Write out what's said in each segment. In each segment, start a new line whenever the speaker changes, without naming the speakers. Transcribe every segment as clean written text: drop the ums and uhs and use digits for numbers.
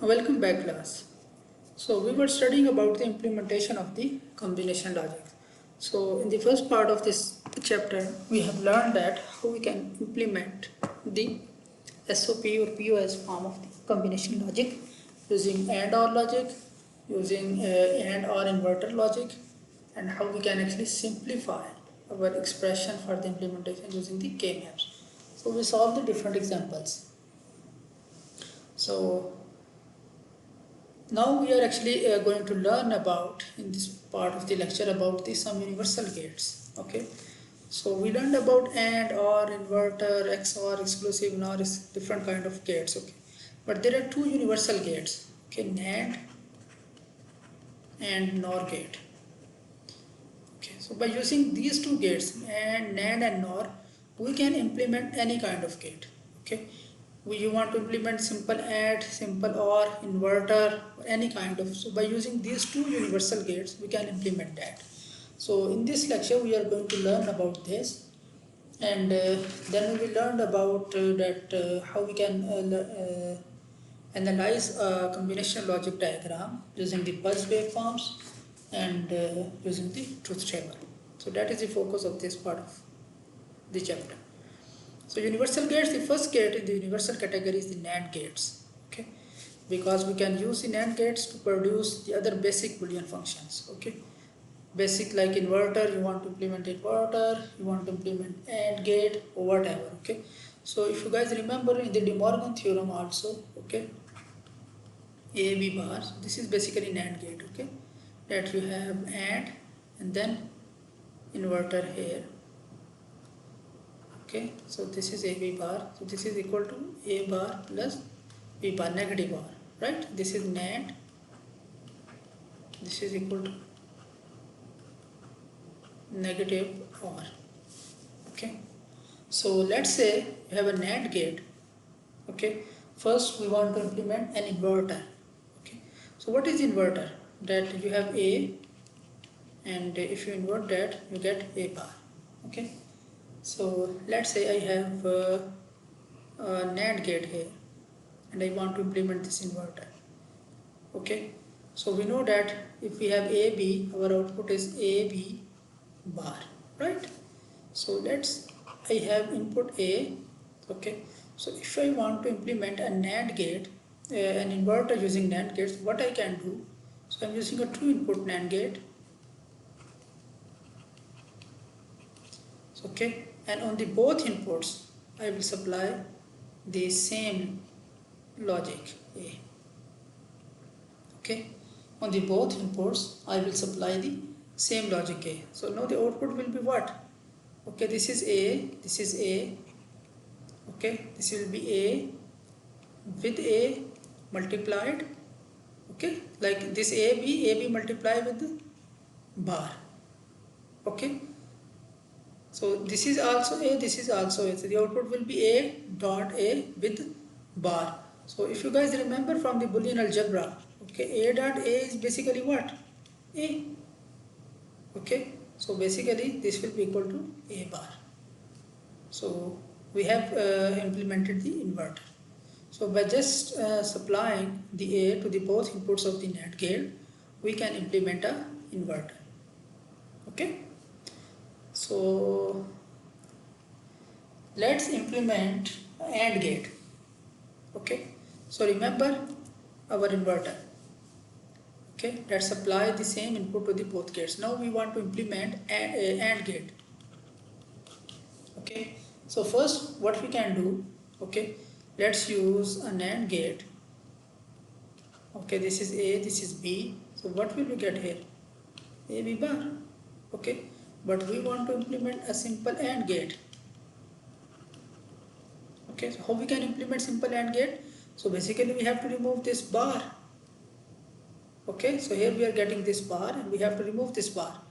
Welcome back, class. So we were studying about the implementation of the combination logic. So in the first part of this chapter, we have learned that how we can implement the SOP or POS form of the combination logic using AND OR logic, using AND OR inverter logic, and how we can actually simplify our expression for the implementation using the K-maps. So we solve the different examples. So now we are actually going to learn about in this part of the lecture about the some universal gates. Okay, so we learned about AND OR inverter, XOR, exclusive NOR is different kind of gates. Okay, but there are two universal gates. Okay, NAND and NOR gate. Okay, so by using these two gates and NAND and NOR, we can implement any kind of gate. Okay, you want to implement simple AND, simple OR, inverter, any kind of. So by using these two universal gates, we can implement that. So in this lecture, we are going to learn about this, and then we will learn about how we can analyze a combination logic diagram using the pulse waveforms and using the truth table. So that is the focus of this part of the chapter. So universal gates, the first gate in the universal category is the NAND gates. Okay, because we can use the NAND gates to produce the other basic Boolean functions. Okay, basic like inverter, you want to implement inverter, you want to implement AND gate or whatever. Okay, so if you guys remember in the De Morgan theorem also, okay, A B bar, so this is basically NAND gate. Okay, that you have and then inverter here. Okay, so this is AB bar, so this is equal to A bar plus B bar, negative bar, right? This is NAND, this is equal to negative OR. Okay, so let's say you have a NAND gate. Okay, first we want to implement an inverter. Okay, so what is inverter? That you have A, and if you invert that, you get A bar. Okay, so let's say I have a NAND gate here and I want to implement this inverter. Okay, so we know that if we have AB, our output is AB bar, right? So I have input A. Okay, so if I want to implement a NAND gate, an inverter using NAND gates, what I can do? So I'm using a two input NAND gate. Okay, and on the both inputs I will supply the same logic A. Okay, on the both inputs I will supply the same logic A. So now the output will be what? Okay, this is A, this is A. Okay, this will be A with A multiplied. Okay, like this AB multiplied with the bar. Okay, so this is also A, this is also A. So the output will be A dot A with bar. So if you guys remember from the Boolean algebra, okay, A dot A is basically what? A. Okay, so basically this will be equal to A bar. So we have implemented the inverter. So by just supplying the A to the both inputs of the NAND gate, we can implement a inverter. Okay, so let's implement AND gate. Okay, so remember our inverter. Okay, let's supply the same input to the both gates. Now we want to implement AND gate. Okay, so first what we can do, okay, let's use an AND gate. Okay, this is A, this is B. So what will we get here? AB bar. Okay, but we want to implement a simple AND gate. Okay, so how we can implement simple AND gate? So basically we have to remove this bar. Okay, so here we are getting this bar and we have to remove this bar.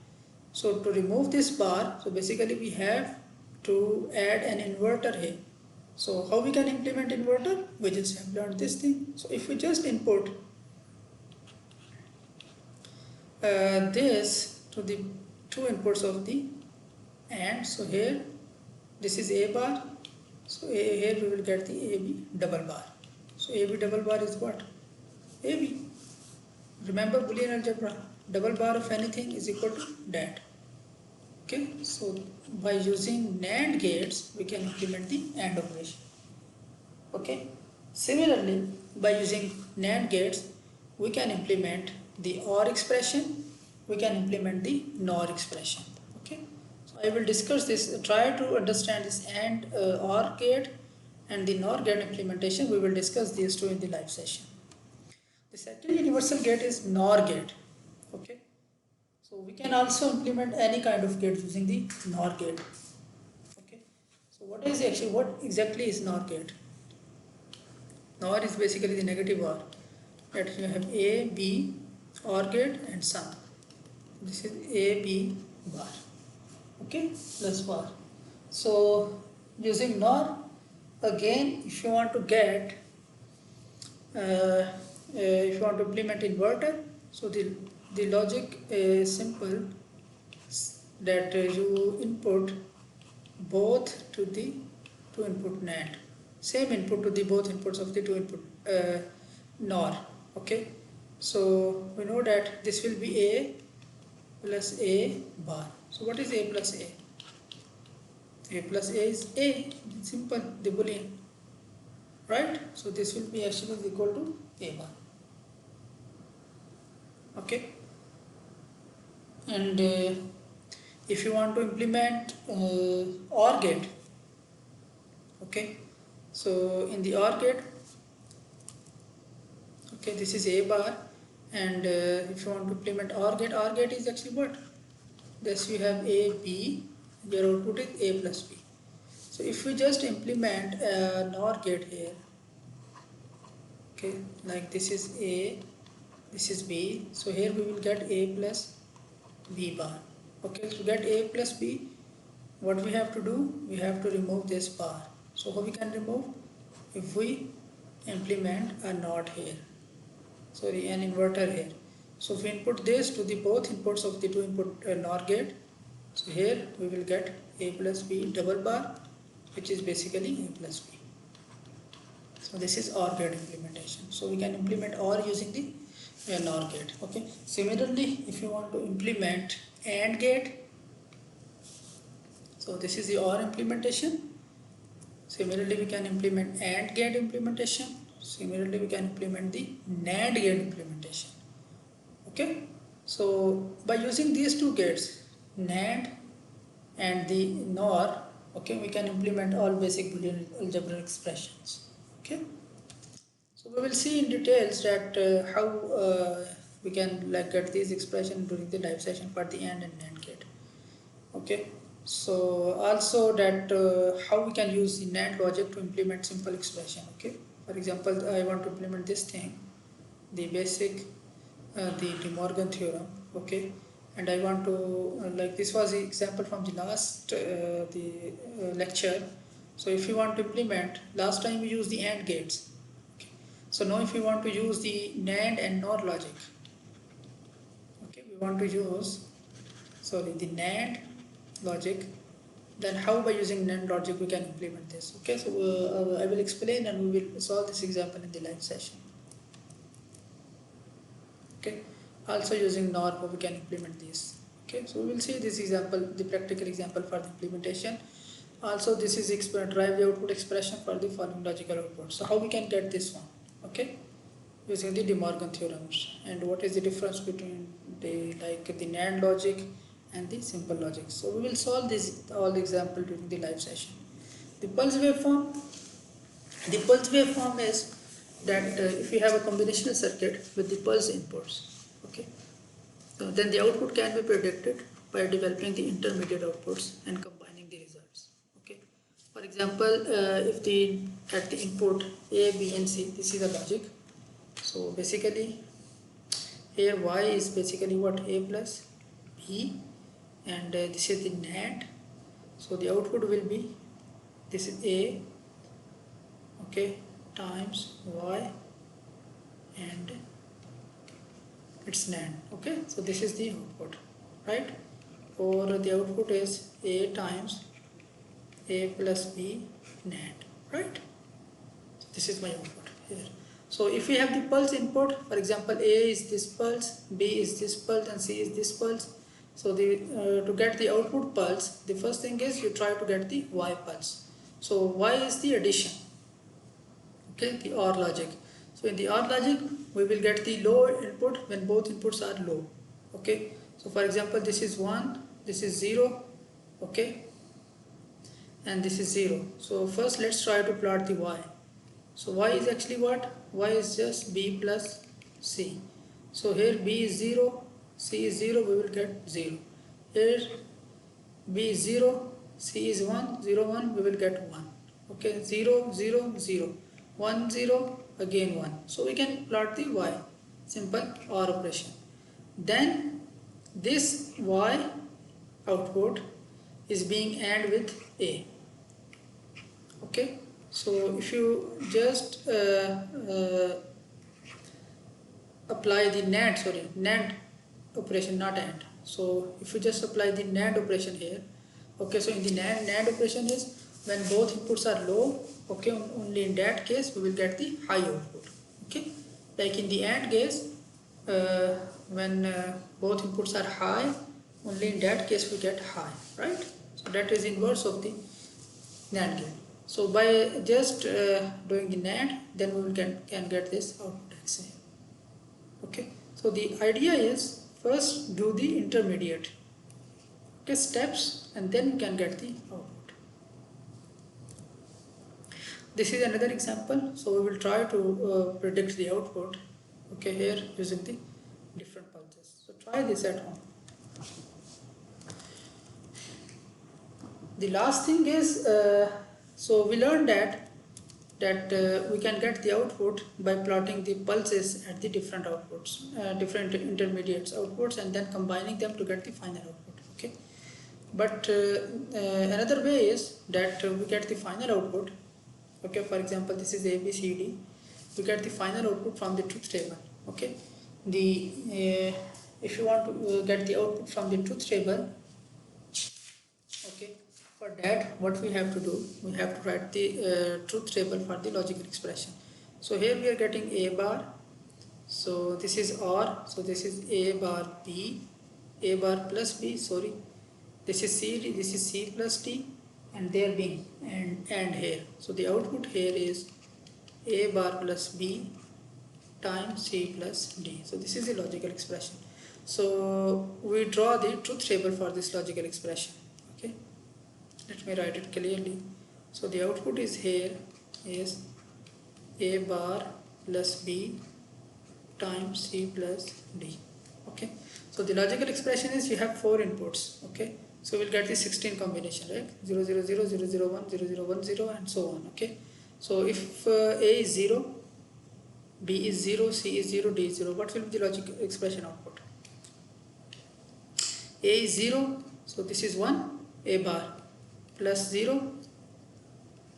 So to remove this bar, so basically we have to add an inverter here. So how we can implement inverter? We just have learned this thing. So if we just input this to the two inputs of the AND, so here this is A bar, so here we will get the AB double bar. So AB double bar is what? AB. Remember Boolean algebra, double bar of anything is equal to that. Okay, so by using NAND gates we can implement the AND operation. Okay, similarly by using NAND gates we can implement the OR expression, we can implement the NOR expression. Okay, so I will discuss this, try to understand this AND OR gate and the NOR gate implementation. We will discuss these two in the live session. The second universal gate is NOR gate. Okay, so we can also implement any kind of gate using the NOR gate. Okay, so what exactly is NOR gate? NOR is basically the negative OR. That you have A, B, OR gate and sum. This is A, B bar. Okay, plus bar. So using NOR, again, if you want to get, if you want to implement inverter, so the logic is simple, that you input both to the two input NAND, same input to the both inputs of the two input NOR. Okay, so we know that this will be A plus A bar. So what is A plus A? A plus A is A, simple, the Boolean, right? So this will be actually equal to A bar. Okay, and if you want to implement OR gate, okay, so in the OR gate, okay, this is A bar, and if you want to implement OR gate is actually what? Thus you have A, B, your output is A plus B. So if we just implement a NOR gate here, okay, like this is A, this is B, so here we will get A plus B bar. Okay, to get A plus B, what we have to do? We have to remove this bar. So how we can remove? If we implement a NOT here, sorry, an inverter here. So if we input this to the both inputs of the two input NOR gate, so here we will get A plus B double bar, which is basically A plus B. So this is OR gate implementation. So we can implement OR using the NOR gate. Okay. Similarly, if you want to implement AND gate, so this is the OR implementation. Similarly, we can implement AND gate implementation. Similarly, we can implement the NAND gate implementation. Okay. So by using these two gates, NAND and the NOR, okay, we can implement all basic Boolean algebra expressions. Okay, so we will see in details that how we can get these expressions during the live session for the AND and NAND gate. Okay, so also that how we can use the NAND logic to implement simple expression. Okay, for example, I want to implement this thing, the basic the De Morgan theorem. Okay, and I want to like this was the example from the last lecture. So if you want to implement, last time we used the AND gates. Okay. So now if you want to use the NAND and NOR logic, okay, we want to use the NAND logic. Then how by using NAND logic we can implement this. Okay, so I will explain and we will solve this example in the live session. Okay, also using NOR we can implement this. Okay, so we will see this example, the practical example for the implementation. Also this is drive the output expression for the following logical output. So how we can get this one? Okay, using the De Morgan theorems. And what is the difference between the NAND logic and the simple logic? So we will solve this all example during the live session. The pulse waveform. The pulse waveform is that if you have a combinational circuit with the pulse inputs, okay, so then the output can be predicted by developing the intermediate outputs and combining the results. Okay, for example, if at the input A, B and C, this is the logic. So basically here Y is basically what? A plus B, and this is the NAND. So the output will be, this is A, okay, times Y and its NAND. Okay, so this is the output, right? Or the output is A times A plus B NAND, right? So this is my output here. So if we have the pulse input, for example, A is this pulse, B is this pulse, and C is this pulse. So to get the output pulse, the first thing is you try to get the Y pulse. So Y is the addition, okay, the OR logic. So in the OR logic, we will get the low input when both inputs are low, okay. So for example, this is 1, this is 0, okay, and this is 0. So first let's try to plot the Y. So Y is actually what? Y is just B plus C. So here B is 0, C is 0, we will get 0. Here B is 0, C is 1, 0, 1, we will get 1. Okay, 0, 0, 0, 1, 0, again 1. So we can plot the Y, simple OR operation. Then this Y output is being AND with A. Okay, so if you just apply the NAND operation, not AND. So if you just apply the NAND operation here, okay, so in the NAND operation is when both inputs are low, okay, only in that case we will get the high output, okay. Like in the AND case, when both inputs are high, only in that case we get high, right? So that is inverse of the NAND gate. So by just doing the NAND, then we will can get this output XA. Okay. So the idea is first do the intermediate, okay, steps, and then you can get the output. This is another example. So we will try to predict the output, okay, here using the different pulses. So try this at home. The last thing is, so we learned that we can get the output by plotting the pulses at the different outputs, different intermediates outputs, and then combining them to get the final output. Okay, but another way is that we get the final output. Okay, for example, this is A, B, C, D. We get the final output from the truth table. Okay, if you want to get the output from the truth table, okay, for that what we have to do, we have to write the truth table for the logical expression. So here we are getting A bar, so this is OR, so this is A bar B, A bar plus B, sorry, this is C, this is C plus D, and there being and here. So the output here is A bar plus B times C plus D. So this is the logical expression. So we draw the truth table for this logical expression. Okay, let me write it clearly. So the output is here is A bar plus B times C plus D. Okay, so the logical expression is you have 4 inputs. Okay, so we'll get the 16 combination, right? 0 0 0 0 0 1 0 0 1 0 and so on. Okay, so if A is 0, B is 0, C is 0, D is 0, what will be the logical expression output? A is 0, so this is 1, A bar plus 0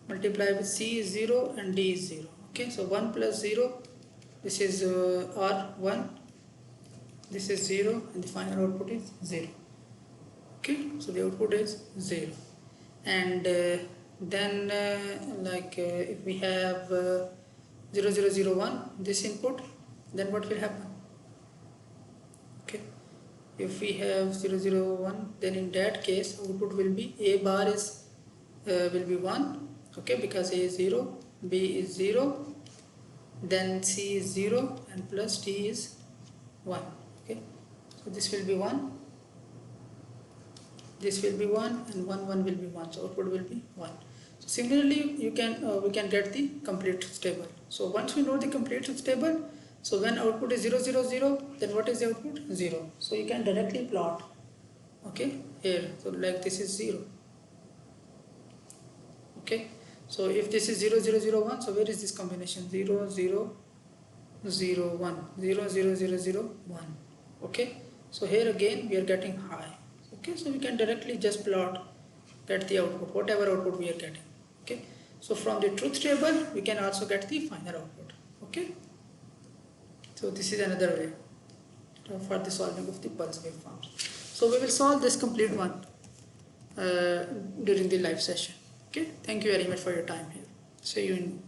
multiply with C is 0 and D is 0. Okay, so 1 plus 0, this is R1, this is 0, and the final output is 0. Okay, so the output is 0. And then if we have 0 0 0 1 this input, then what will happen? Okay, if we have 0 0 1, then in that case output will be A bar is will be 1, okay, because A is 0, B is 0, then C is 0, and plus D is 1. Okay, so this will be 1, this will be 1, and 1 1 will be 1, so output will be 1. So similarly we can get the complete truth table. So once we know the complete truth table, so when output is 0 0 0, then what is the output? 0. So you can directly plot, okay, here. So like this is 0. Okay, so if this is 0 0 0 1, so where is this combination? 0 0 0 1 0 0 0 0 1. Okay, so here again we are getting high. Okay, so we can directly just plot, get the output, whatever output we are getting. Okay, so from the truth table we can also get the final output. Okay, so this is another way for the solving of the pulse waveforms. So we will solve this complete one during the live session. Okay, thank you very much for your time here. See you in